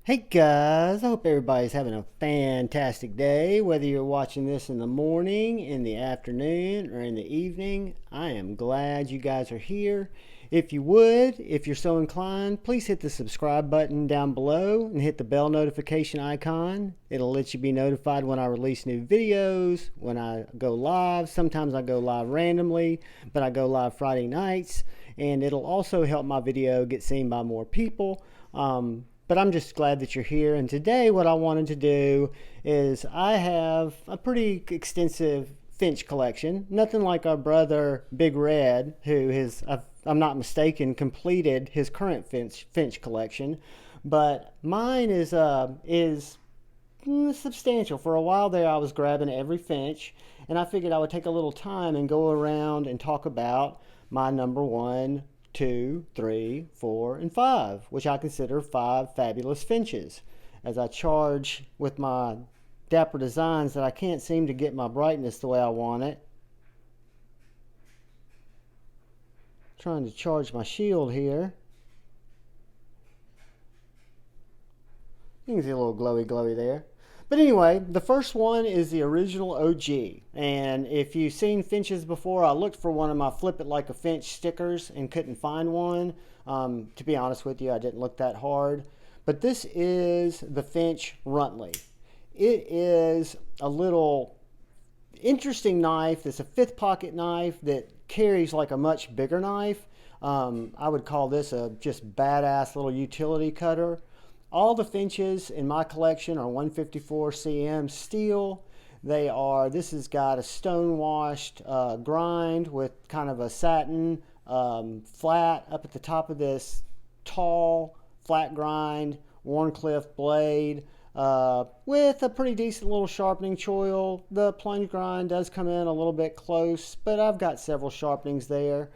Hey guys, I hope everybody's having a fantastic day. Whether you're watching this in the morning, in the afternoon, or in the evening, I am glad you guys are here. If you would, if you're so inclined, please hit the subscribe button down below and hit the bell notification icon. It'll let you be notified when I release new videos, when I go live. Sometimes I go live randomly, but I go live Friday nights, and it'll also help my video get seen by more people. But I'm just glad that you're here. And today what I wanted to do is I have a pretty extensive finch collection. Nothing like our brother Big Red, who has, if I'm not mistaken, completed his current finch collection. But mine is substantial. For a while there I was grabbing every finch, and I figured I would take a little time and go around and talk about my number one, two, three, four, and five, which I consider five fabulous finches. As I charge with my Dapper Designs that I can't seem to get my brightness the way I want it. Trying to charge my shield here. You can see a little glowy there. But anyway, the first one is the original OG. And if you've seen finches before, I looked for one of my Flip It Like a Finch stickers and couldn't find one. To be honest with you, I didn't look that hard. But this is the Finch Runtly. It is a little interesting knife. It's a fifth pocket knife that carries like a much bigger knife. I would call this a just badass little utility cutter. All the finches in my collection are 154 cm steel. This has got a stone washed grind with kind of a satin flat up at the top of this tall flat grind Wharncliffe blade with a pretty decent little sharpening choil. The plunge grind does come in a little bit close, but I've got several sharpenings there.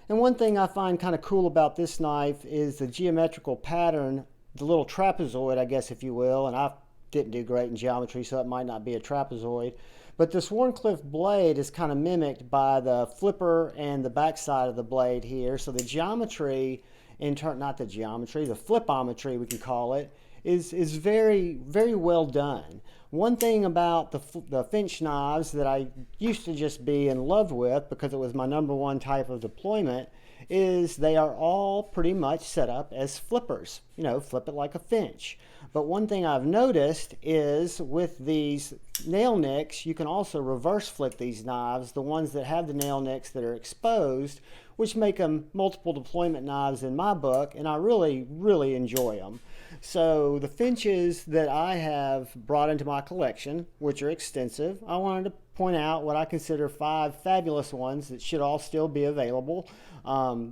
And one thing I find kind of cool about this knife is the geometrical pattern, the little trapezoid, I guess, if you will. And I didn't do great in geometry, so it might not be a trapezoid. But this Wharncliffe blade is kind of mimicked by the flipper and the backside of the blade here. So the geometry, not the geometry, the flipometry, we can call it, is very, very well done. One thing about the Finch knives that I used to just be in love with, because it was my number one type of deployment, is they are all pretty much set up as flippers. You know, flip it like a finch. But one thing I've noticed is with these nail nicks, you can also reverse flip these knives, the ones that have the nail nicks that are exposed, which make them multiple deployment knives in my book, and I really, really enjoy them. So the finches that I have brought into my collection, which are extensive, I wanted to point out what I consider five fabulous ones that should all still be available.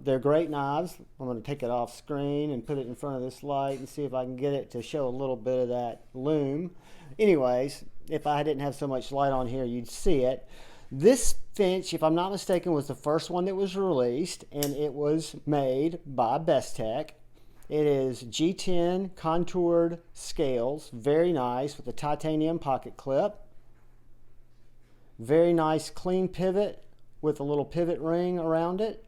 They're great knives. I'm going to take it off screen and put it in front of this light and see if I can get it to show a little bit of that loom. Anyways, if I didn't have so much light on here, you'd see it. This finch, if I'm not mistaken, was the first one that was released, and it was made by Bestech. It is G10 contoured scales, very nice, with a titanium pocket clip. Very nice clean pivot with a little pivot ring around it.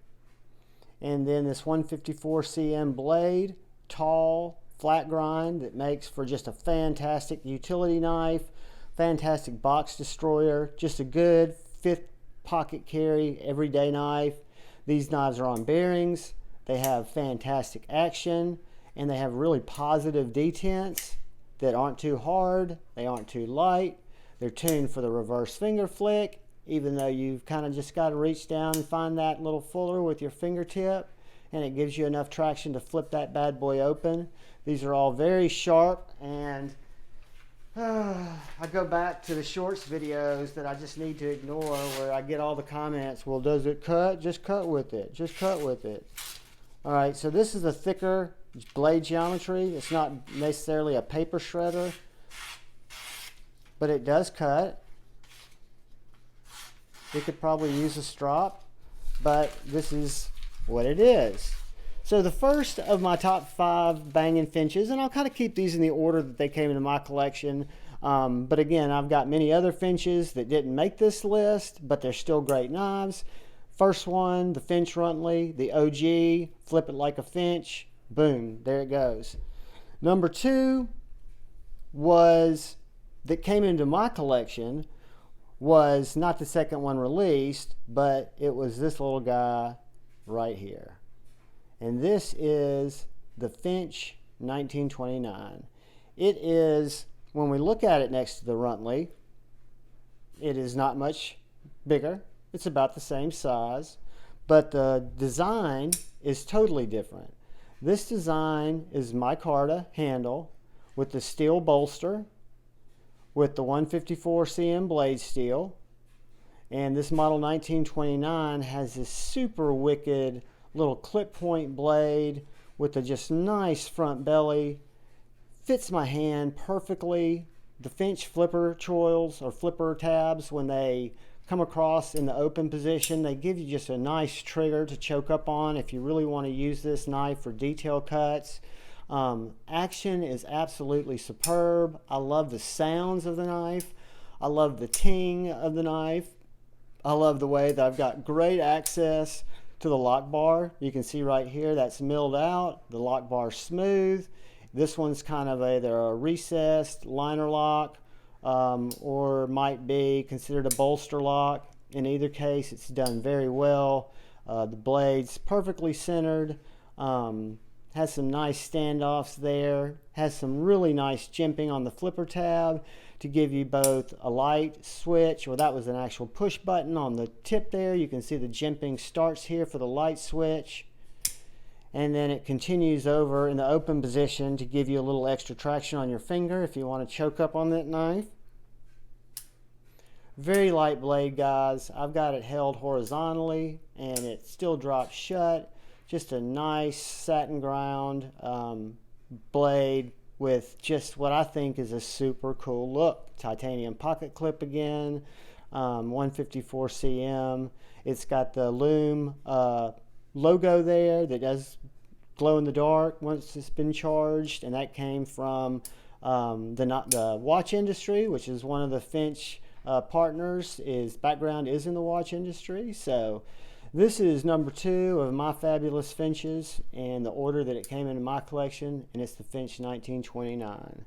And then this 154 cm blade, tall, flat grind that makes for just a fantastic utility knife, fantastic box destroyer, just a good fifth pocket carry everyday knife. These knives are on bearings. They have fantastic action, and they have really positive detents that aren't too hard, they aren't too light. They're tuned for the reverse finger flick, even though you've kind of just got to reach down and find that little fuller with your fingertip, and it gives you enough traction to flip that bad boy open. These are all very sharp, and I go back to the shorts videos that I just need to ignore, where I get all the comments, well, does it cut? Just cut with it. Just cut with it. All right, so this is a thicker blade geometry. It's not necessarily a paper shredder, but it does cut. It could probably use a strop, but this is what it is. So the first of my top five banging finches, and I'll kind of keep these in the order that they came into my collection. But again, I've got many other finches that didn't make this list, but they're still great knives. First one, the Finch Runtly, the OG, flip it like a finch, boom, there it goes. Number two was that came into my collection was not the second one released, but it was this little guy right here. And this is the Finch 1929. It is, when we look at it next to the Runtly, it is not much bigger. It's about the same size, but the design is totally different. This design is micarta handle with the steel bolster, with the 154 cm blade steel, and this model 1929 has this super wicked little clip point blade with a just nice front belly. Fits my hand perfectly. The Finch flipper choils or flipper tabs, when they come across in the open position, they give you just a nice trigger to choke up on if you really want to use this knife for detail cuts. Action is absolutely superb. I love the sounds of the knife. I love the ting of the knife. I love the way that I've got great access to the lock bar. You can see right here that's milled out. The lock bar's smooth. This one's kind of either a recessed liner lock or might be considered a bolster lock. In either case, it's done very well. The blade's perfectly centered. Has some nice standoffs there. Has some really nice jimping on the flipper tab to give you both a light switch, or that was an actual push button on the tip there. You can see the jimping starts here for the light switch. And then it continues over in the open position to give you a little extra traction on your finger if you want to choke up on that knife. Very light blade, guys. I've got it held horizontally and it still drops shut. Just a nice satin ground blade with just what I think is a super cool look. Titanium pocket clip again, 154 cm. It's got the Loom logo there that does glow in the dark once it's been charged, and that came from the watch industry, which is one of the Finch partners. His background is in the watch industry. So this is number 2 of my fabulous Finches and the order that it came into my collection, and it's the Finch 1929.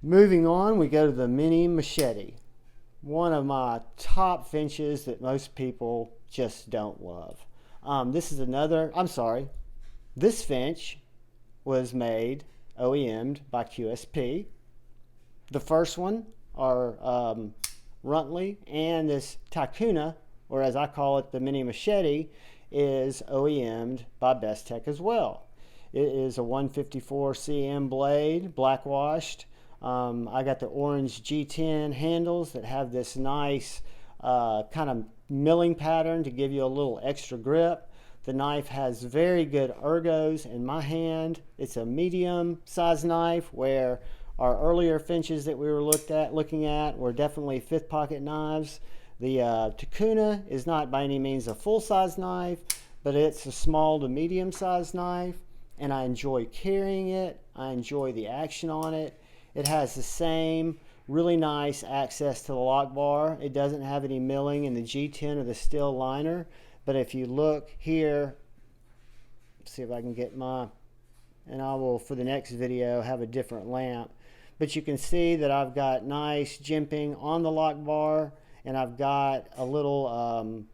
Moving on, we go to the Mini Machete, one of my top Finches that most people just don't love. This is another, this Finch was made, OEM'd by QSP. The first one are Runtly, and this Takuna, or as I call it, the Mini Machete, is OEM'd by Bestech as well. It is a 154 cm blade, black washed. I got the orange G10 handles that have this nice kind of milling pattern to give you a little extra grip. The knife has very good ergos in my hand. It's a medium size knife, where our earlier Finches that we were looking at were definitely 5th pocket knives. The Takuna is not by any means a full-size knife, but it's a small to medium-sized knife, and I enjoy carrying it. I enjoy the action on it. It has the same really nice access to the lock bar. It doesn't have any milling in the G10 or the steel liner, but if you look here, see if I can get and I will, for the next video, have a different lamp, but you can see that I've got nice jimping on the lock bar, and I've got a little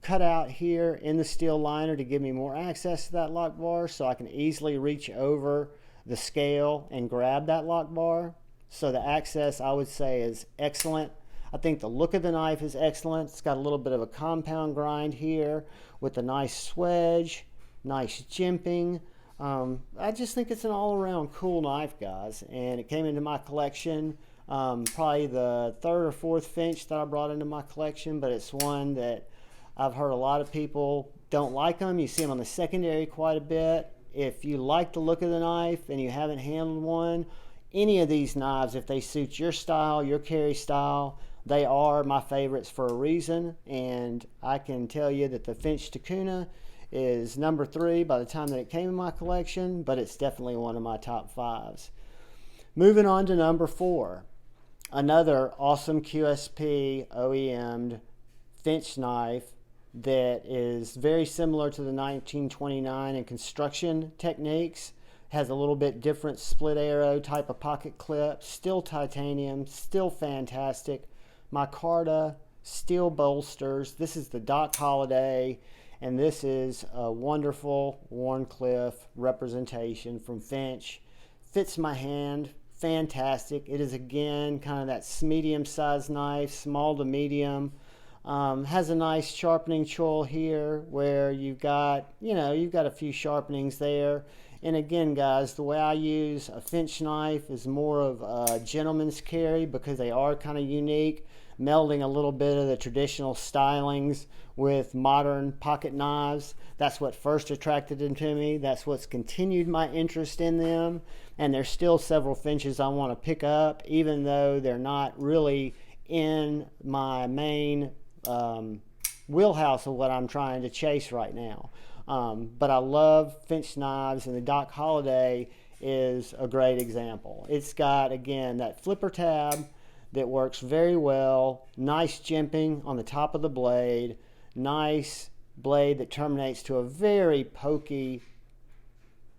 cutout here in the steel liner to give me more access to that lock bar, so I can easily reach over the scale and grab that lock bar. So the access, I would say, is excellent. I think the look of the knife is excellent. It's got a little bit of a compound grind here with a nice swedge, nice jimping. I just think it's an all-around cool knife, guys, and it came into my collection. Probably the 3rd or 4th Finch that I brought into my collection, but it's one that I've heard a lot of people don't like them. You see them on the secondary quite a bit. If you like the look of the knife and you haven't handled one, any of these knives, if they suit your style, your carry style, they are my favorites for a reason. And I can tell you that the Finch Takuna is number 3 by the time that it came in my collection, but it's definitely one of my top 5s. Moving on to number 4, another awesome QSP OEM'd Finch knife that is very similar to the 1929 in construction techniques. Has a little bit different split arrow type of pocket clip. Still titanium, still fantastic. Micarta, steel bolsters. This is the Doc Holliday, and this is a wonderful Wharncliffe representation from Finch. Fits my hand, fantastic. It is again kind of that medium-sized knife, small to medium. Has a nice sharpening choil here where you've got a few sharpenings there. And again, guys, the way I use a Finch knife is more of a gentleman's carry because they are kind of unique, melding a little bit of the traditional stylings with modern pocket knives. That's what first attracted them to me. That's what's continued my interest in them. And there's still several Finches I want to pick up, even though they're not really in my main wheelhouse of what I'm trying to chase right now. But I love Finch knives, and the Doc Holliday is a great example. It's got, again, that flipper tab that works very well, nice jimping on the top of the blade, nice blade that terminates to a very pokey,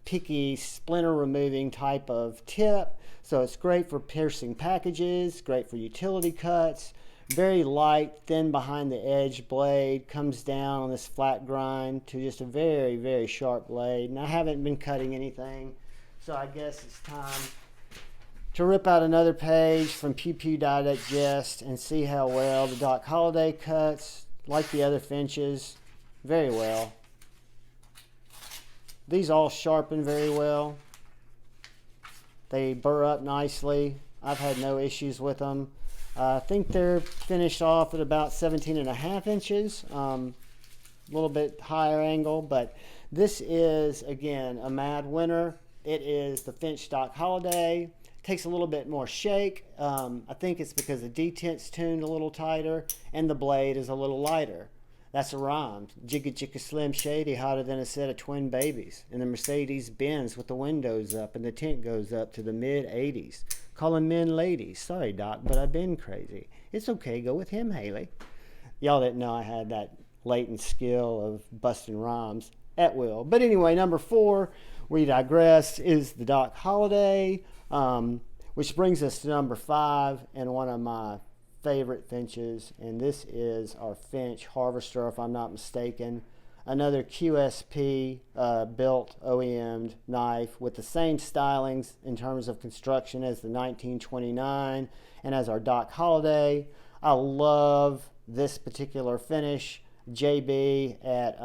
picky, splinter removing type of tip. So it's great for piercing packages, great for utility cuts. Very light, thin behind the edge blade, comes down on this flat grind to just a very, very sharp blade. And I haven't been cutting anything, so I guess it's time to rip out another page from Pew Pew Digest and see how well the Doc Holliday cuts, like the other Finches, very well. These all sharpen very well. They burr up nicely. I've had no issues with them. I think they're finished off at about 17.5 inches, a little bit higher angle, but this is, again, a mad winner. It is the Finch Doc Holliday. Takes a little bit more shake. I think it's because the detent's tuned a little tighter and the blade is a little lighter. That's a rhyme. Jigga Jigga Slim Shady, hotter than a set of twin babies. And the Mercedes Benz with the windows up and the tint goes up to the mid-80s. Calling men ladies. Sorry, Doc, but I've been crazy. It's okay, go with him, Haley. Y'all didn't know I had that latent skill of busting rhymes at will. But anyway, number 4, we digress, is the Doc Holliday, which brings us to number 5 and one of my favorite Finches, and this is our Finch Harvester, if I'm not mistaken. Another QSP built OEM'd knife with the same stylings in terms of construction as the 1929 and as our Doc Holliday. I love this particular finish. JB at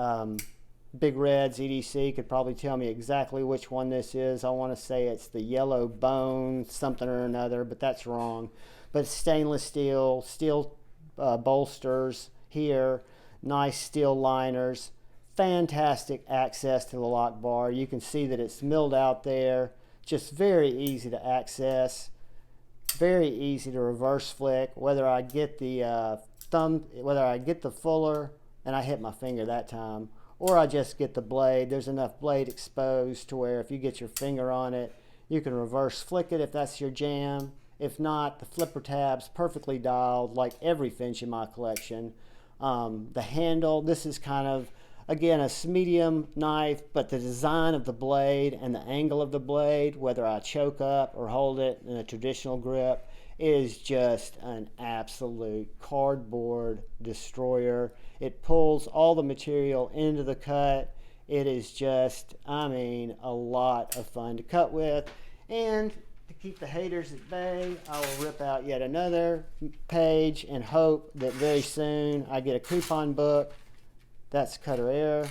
Big Red's EDC could probably tell me exactly which one this is. I want to say it's the yellow bone something or another, but that's wrong. But stainless steel bolsters here, nice steel liners, fantastic access to the lock bar. You can see that it's milled out there, just very easy to access, very easy to reverse flick. Whether I get the fuller, and I hit my finger that time, or I just get the blade, there's enough blade exposed to where if you get your finger on it, you can reverse flick it if that's your jam. If not, the flipper tab's perfectly dialed like every Finch in my collection. The handle, this is kind of, again, a medium knife, but the design of the blade and the angle of the blade, whether I choke up or hold it in a traditional grip, is just an absolute cardboard destroyer. It pulls all the material into the cut. It is just, I mean, a lot of fun to cut with. And to keep the haters at bay, I will rip out yet another page and hope that very soon I get a coupon book. That's Cutter Air.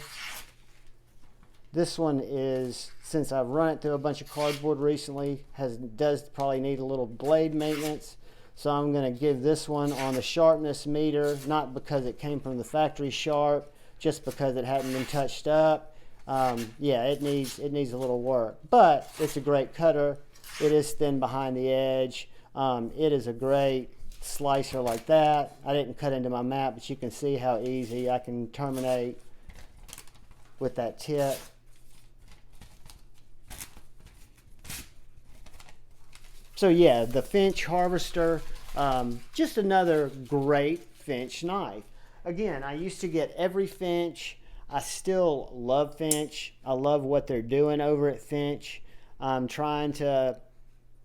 This one is, since I've run it through a bunch of cardboard recently, does probably need a little blade maintenance. So I'm going to give this one on the sharpness meter, not because it came from the factory sharp, just because it hadn't been touched up. Yeah, it needs a little work, but it's a great cutter. It is thin behind the edge. It is a great slicer like that. I didn't cut into my map, but you can see how easy I can terminate with that tip. So yeah, the Finch Harvester, just another great Finch knife. Again, I used to get every Finch. I still love Finch. I love what they're doing over at Finch. I'm trying to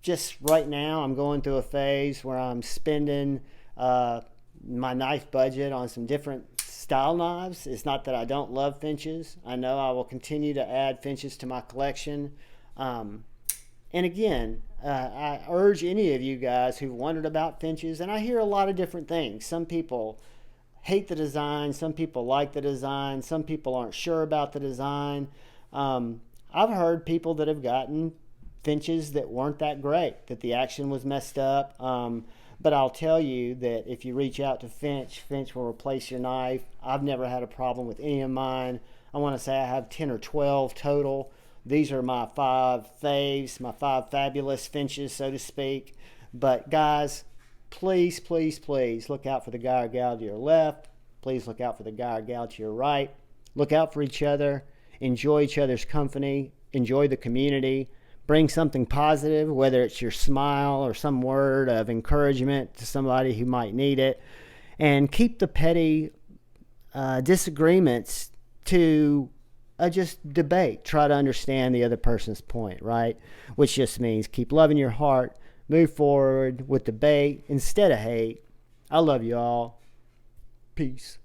just right now, I'm going through a phase where I'm spending my knife budget on some different style knives. It's not that I don't love finches. I know I will continue to add finches to my collection. And again, I urge any of you guys who've wondered about finches, and I hear a lot of different things. Some people hate the design, some people like the design, some people aren't sure about the design. I've heard people that have gotten finches that weren't that great, that the action was messed up. But I'll tell you that if you reach out to Finch, Finch will replace your knife. I've never had a problem with any of mine. I want to say I have 10 or 12 total. These are my 5 faves, my 5 fabulous finches, so to speak. But guys, please, please, please look out for the guy or gal to your left. Please look out for the guy or gal to your right. Look out for each other. Enjoy each other's company. Enjoy the community. Bring something positive, whether it's your smile or some word of encouragement to somebody who might need it. And keep the petty disagreements to just debate. Try to understand the other person's point, right? Which just means keep loving your heart. Move forward with debate instead of hate. I love you all. Peace.